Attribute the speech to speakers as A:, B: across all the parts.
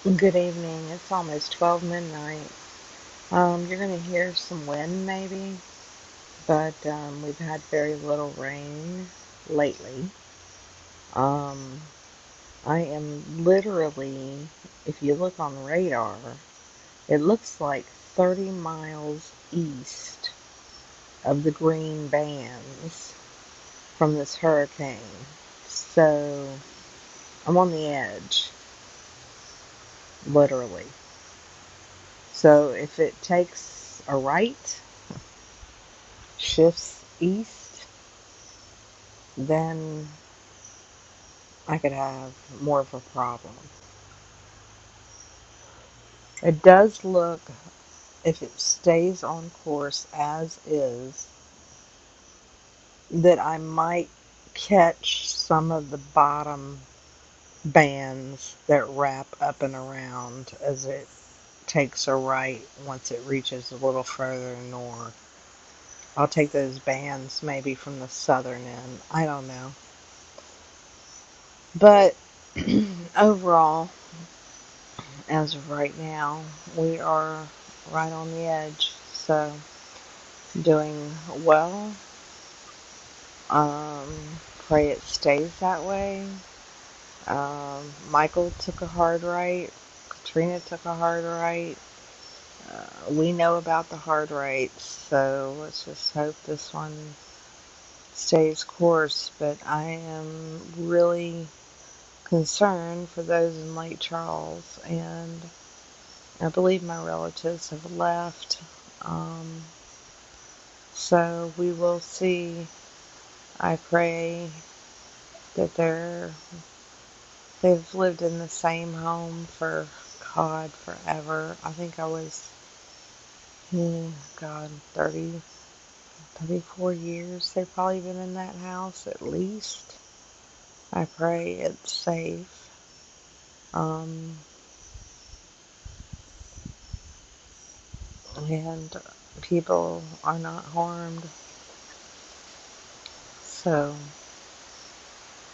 A: Good evening. It's almost 12 midnight. You're going to hear some wind maybe, but we've had very little rain lately. Um, I am literally, if you look on radar, it looks like 30 miles east of the green bands from this hurricane. So I'm on the edge, literally. So if it takes a right, shifts east, then I could have more of a problem. It does look, if it stays on course as is, that I might catch some of the bottom bands that wrap up and around as it takes a right once it reaches a little further north. I'll take those bands maybe from the southern end. I don't know. But overall, as of right now, we are right on the edge. So, doing well. Um, Pray it stays that way. Michael took a hard right. Katrina took a hard right. We know about the hard rights, so let's just hope this one stays course. But I am really concerned for those in Lake Charles, and I believe my relatives have left. Um, so we will see. I pray that they've lived in the same home for God forever. I think I was God 34 years they've probably been in that house at least. I pray it's safe. Um, and people are not harmed. So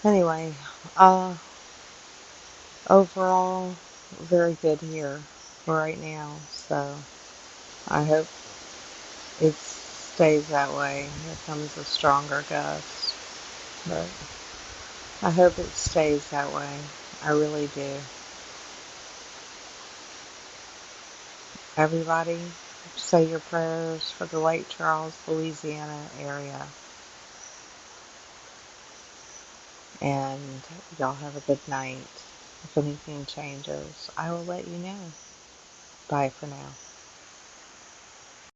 A: anyway, uh, overall, very good here right now. So I hope it stays that way. Here comes a stronger gust. But I hope it stays that way. I really do. Everybody, say your prayers for the Lake Charles, Louisiana area. And y'all have a good night. If anything changes, I will let you know. Bye for now.